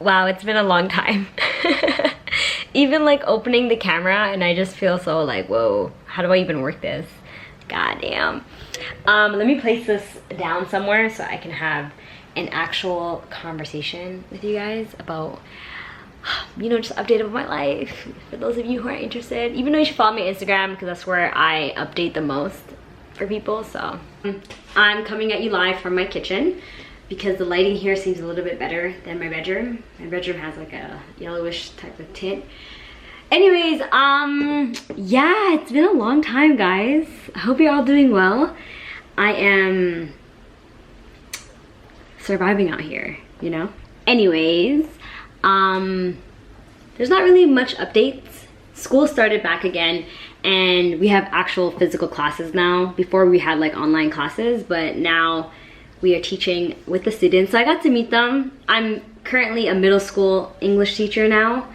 Wow, it's been a long time. Even like opening the camera and I just feel so like, whoa, how do I even work this? God damn. Let me place this down somewhere so I can have an actual conversation with you guys about, you know, just update of my life for those of you who are interested. Even though you should follow me on Instagram because that's where I update the most for people. So I'm coming at you live from my kitchen because the lighting here seems a little bit better than my bedroom. My bedroom has like a yellowish type of tint. Anyways, yeah, it's been a long time, guys. I hope you're all doing well. I am surviving out here, you know? Anyways, there's not really much updates. School started back again and we have actual physical classes now. Before we had like online classes, but now we are teaching with the students. So I got to meet them. I'm currently a middle school English teacher now.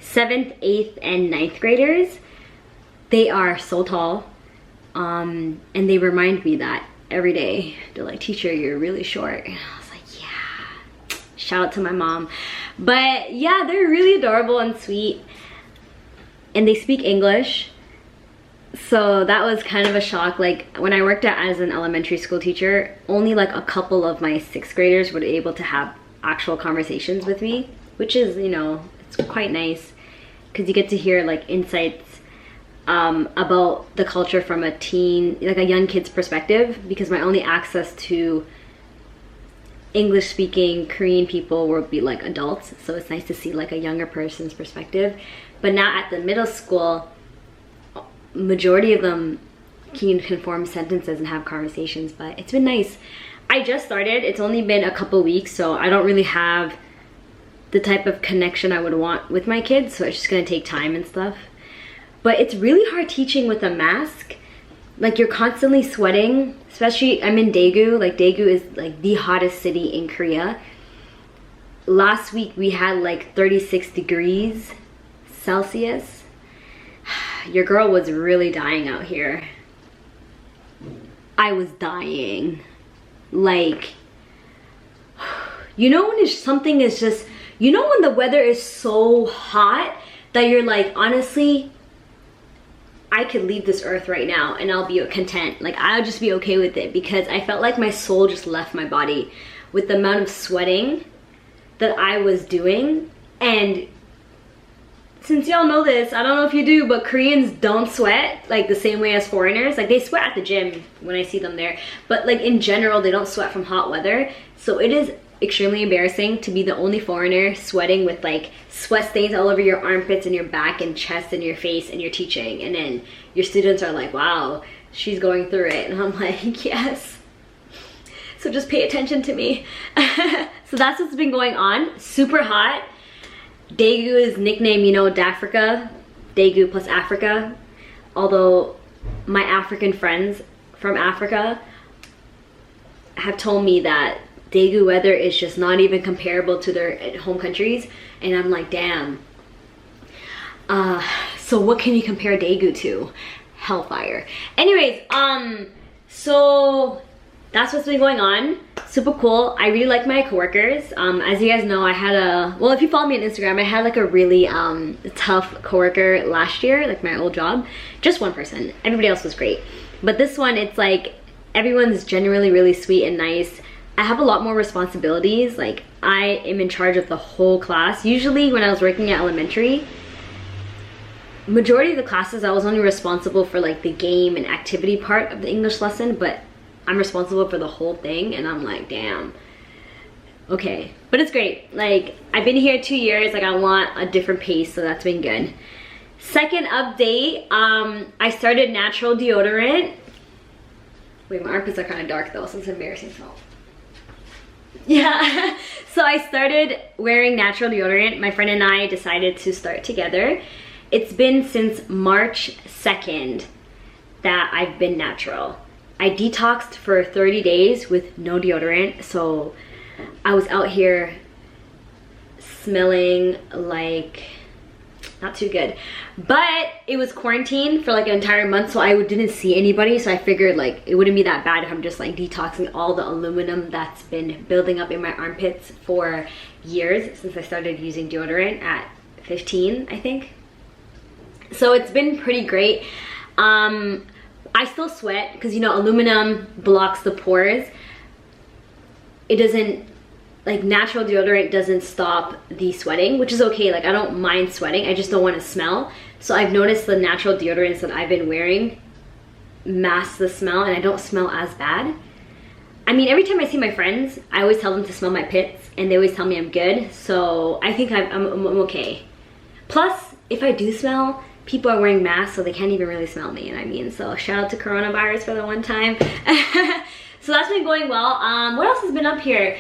7th, 8th, and 9th graders. They are so tall. And they remind me that every day. They're like, teacher, you're really short. And I was like, yeah. Shout out to my mom. But yeah, they're really adorable and sweet. And they speak English. So that was kind of a shock. Like when I worked as an elementary school teacher, only like a couple of my 6th graders were able to have actual conversations with me, which is, you know, it's quite nice because you get to hear like insights about the culture from a teen, like a young kid's perspective, because my only access to English speaking Korean people would be like adults. So it's nice to see like a younger person's perspective. But now at the middle school, majority of them can form sentences and have conversations, but it's been nice. I just started, it's only been a couple weeks, so I don't really have the type of connection I would want with my kids, so it's just gonna take time and stuff. But it's really hard teaching with a mask. Like you're constantly sweating, especially I'm in Daegu. Like Daegu is like the hottest city in Korea. Last week we had like 36 degrees Celsius. Your girl was really dying out here. I was dying. Like, you know when something is just, you know when the weather is so hot that you're like, honestly, I could leave this earth right now and I'll be content. Like I'll just be okay with it because I felt like my soul just left my body with the amount of sweating that I was doing. And since y'all know this, I don't know if you do, but Koreans don't sweat like the same way as foreigners. Like they sweat at the gym when I see them there, but like in general, they don't sweat from hot weather. So it is extremely embarrassing to be the only foreigner sweating with like sweat stains all over your armpits and your back and chest and your face, and you're teaching. And then your students are like, wow, she's going through it. And I'm like, yes. So just pay attention to me. So that's what's been going on. Super hot. Daegu is nicknamed, you know, Dafrica, Daegu plus Africa. Although my African friends from Africa have told me that Daegu weather is just not even comparable to their home countries. And I'm like, damn. So what can you compare Daegu to? Hellfire. Anyways, so that's what's been going on. Super cool. I really like my coworkers. As you guys know, I had well, if you follow me on Instagram, I had like a really tough coworker last year, like my old job. Just one person. Everybody else was great. But this one, it's like everyone's genuinely really sweet and nice. I have a lot more responsibilities. Like I am in charge of the whole class. Usually when I was working at elementary, majority of the classes I was only responsible for like the game and activity part of the English lesson, but I'm responsible for the whole thing, and I'm like, damn. Okay, but it's great. Like I've been here 2 years, like I want a different pace, so that's been good. Second update, I started natural deodorant. Wait, my armpits are kind of dark though, so it's embarrassing. So yeah, so I started wearing natural deodorant. My friend and I decided to start together. It's been since March 2nd that I've been natural. I detoxed for 30 days with no deodorant, so I was out here smelling like not too good. But it was quarantine for like an entire month, so I didn't see anybody, so I figured like it wouldn't be that bad if I'm just like detoxing all the aluminum that's been building up in my armpits for years, since I started using deodorant at 15, I think. So it's been pretty great. I still sweat because, you know, aluminum blocks the pores. It doesn't, like, natural deodorant doesn't stop the sweating, which is okay. Like, I don't mind sweating, I just don't want to smell. So I've noticed the natural deodorants that I've been wearing mask the smell, and I don't smell as bad. I mean, every time I see my friends, I always tell them to smell my pits, and they always tell me I'm good. So I think I'm okay. Plus, if I do smell, people are wearing masks, so they can't even really smell me, and I mean, so shout out to coronavirus for the one time. So that's been going well. What else has been up here?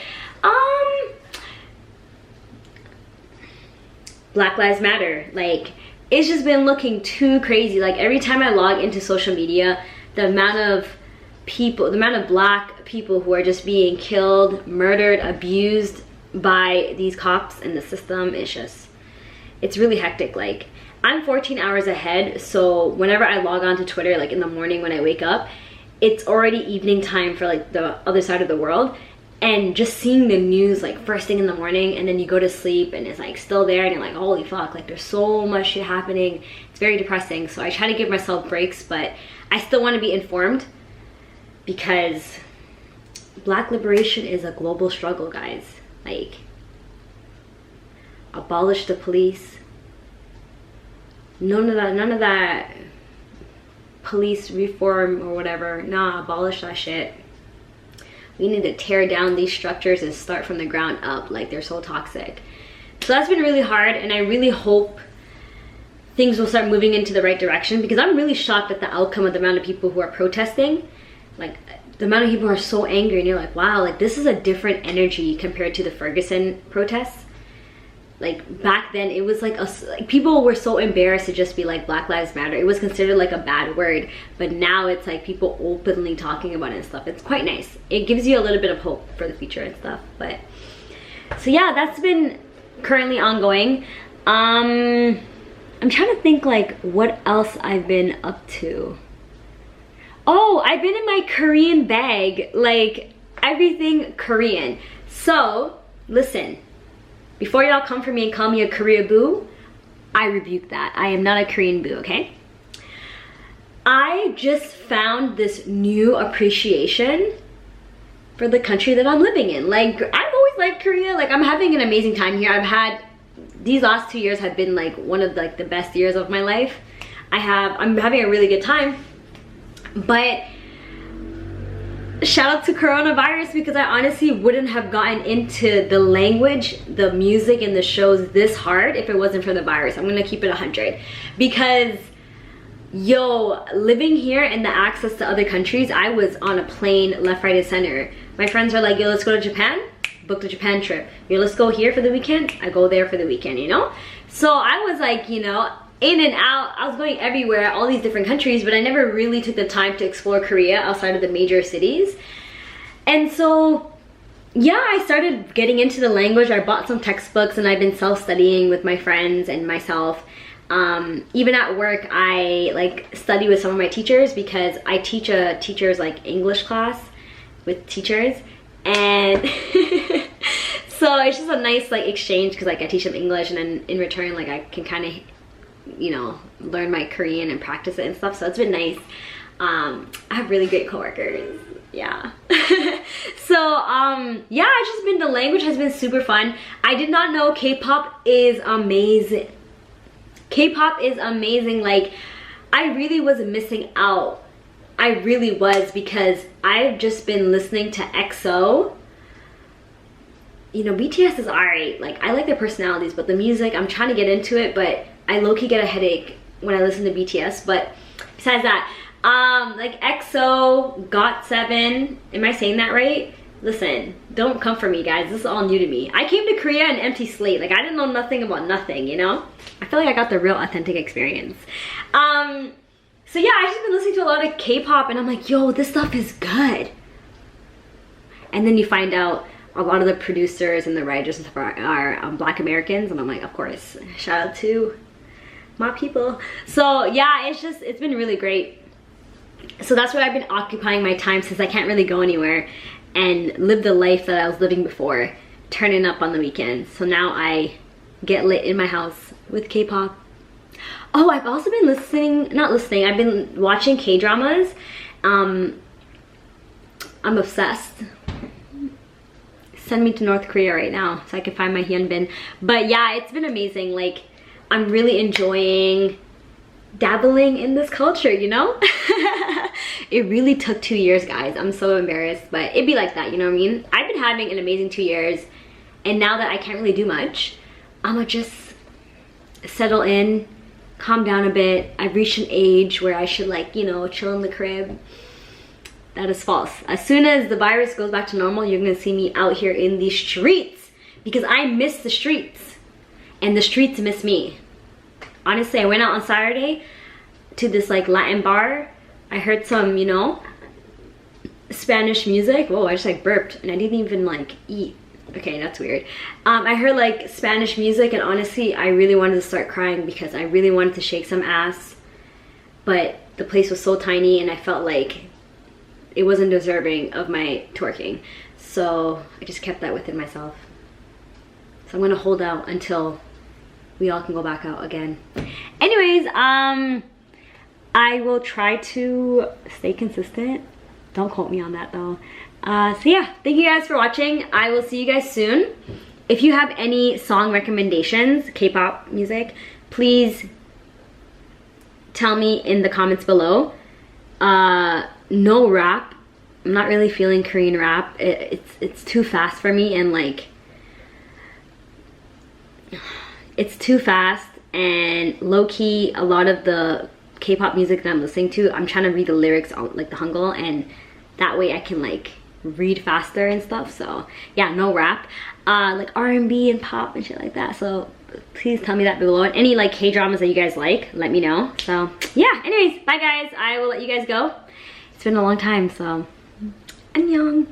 Black Lives Matter. Like, it's just been looking too crazy. Like, every time I log into social media, the amount of people, the amount of black people who are just being killed, murdered, abused by these cops and the system is just, it's really hectic. Like, I'm 14 hours ahead, so whenever I log on to Twitter, like in the morning when I wake up, it's already evening time for like the other side of the world. And just seeing the news like first thing in the morning, and then you go to sleep and it's like still there, and you're like, holy fuck, like there's so much shit happening. It's very depressing. So I try to give myself breaks, but I still want to be informed, because black liberation is a global struggle, guys. Like, abolish the police. None of that police reform or whatever. Nah, abolish that shit. We need to tear down these structures and start from the ground up. Like, they're so toxic. So that's been really hard, and I really hope things will start moving into the right direction, because I'm really shocked at the outcome of the amount of people who are protesting. Like, the amount of people who are so angry, and you're like, wow, like this is a different energy compared to the Ferguson protests. Like, back then it was like people were so embarrassed to just be like Black Lives Matter. It was considered like a bad word, but now it's like people openly talking about it and stuff. It's quite nice. It gives you a little bit of hope for the future and stuff. But so yeah, that's been currently ongoing. I'm trying to think like what else I've been up to. Oh, I've been in my Korean bag, like everything Korean. So listen, before y'all come for me and call me a Korea boo, I rebuke that. I am not a Korean boo, okay? I just found this new appreciation for the country that I'm living in. Like, I've always liked Korea. Like, I'm having an amazing time here. These last 2 years have been like one of like the best years of my life. I'm having a really good time. But shout out to coronavirus, because I honestly wouldn't have gotten into the language, the music, and the shows this hard if it wasn't for the virus. I'm gonna keep it 100, because yo, living here and the access to other countries, I was on a plane left, right, and center. My friends are like, yo, let's go to Japan. Book the Japan trip. Yo, let's go here for the weekend. I go there for the weekend, you know? So I was like, you know, in and out. I was going everywhere, all these different countries, but I never really took the time to explore Korea outside of the major cities. And so yeah, I started getting into the language. I bought some textbooks, and I've been self-studying with my friends and myself. Even at work, I like study with some of my teachers, because I teach a teacher's like English class with teachers, and so it's just a nice like exchange, because like I teach them English, and then in return like I can kind of, you know, learn my Korean and practice it and stuff. So it's been nice. I have really great coworkers. Yeah. So yeah, it's just been, the language has been super fun. I did not know K-pop is amazing. K-pop is amazing. Like, I really was missing out. I really was, because I've just been listening to EXO. You know, BTS is alright. Like, I like their personalities, but the music, I'm trying to get into it, but I low-key get a headache when I listen to BTS. But besides that, like EXO, GOT7, am I saying that right? Listen, don't come for me, guys. This is all new to me. I came to Korea an empty slate. Like, I didn't know nothing about nothing, you know? I feel like I got the real authentic experience. So yeah, I've just been listening to a lot of K-pop, and I'm like, yo, this stuff is good. And then you find out a lot of the producers and the writers and stuff are Black Americans, and I'm like, of course, shout out to my people. So yeah, it's been really great. So that's where I've been occupying my time, since I can't really go anywhere and live the life that I was living before, turning up on the weekends. So now I get lit in my house with K-pop. Oh, I've also been I've been watching K-dramas. I'm obsessed. Send me to North Korea right now so I can find my Hyunbin. But yeah, it's been amazing. Like, I'm really enjoying dabbling in this culture, you know? It really took 2 years, guys. I'm so embarrassed, but it'd be like that, you know what I mean? I've been having an amazing 2 years, and now that I can't really do much, I'ma just settle in, calm down a bit. I've reached an age where I should, like, you know, chill in the crib. That is false. As soon as the virus goes back to normal, you're gonna see me out here in the streets, because I miss the streets and the streets miss me. Honestly, I went out on Saturday to this like Latin bar. I heard some, you know, Spanish music. Whoa, I just like burped and I didn't even like eat. Okay, that's weird. I heard like Spanish music, and honestly, I really wanted to start crying because I really wanted to shake some ass. But the place was so tiny and I felt like it wasn't deserving of my twerking. So I just kept that within myself. So I'm gonna hold out until we all can go back out again. Anyways, I will try to stay consistent. Don't quote me on that though. So yeah, thank you guys for watching. I will see you guys soon. If you have any song recommendations, K-pop music, please tell me in the comments below. No rap. I'm not really feeling Korean rap. It's too fast for me, and like, it's too fast and low-key. A lot of the K-pop music that I'm listening to, I'm trying to read the lyrics on like the Hangul, and that way I can like read faster and stuff. So yeah, no rap. Like R&B and pop and shit like that. So please tell me that below, and any like K-dramas that you guys like, let me know. So yeah, anyways, bye guys. I will let you guys go. It's been a long time, so annyeong.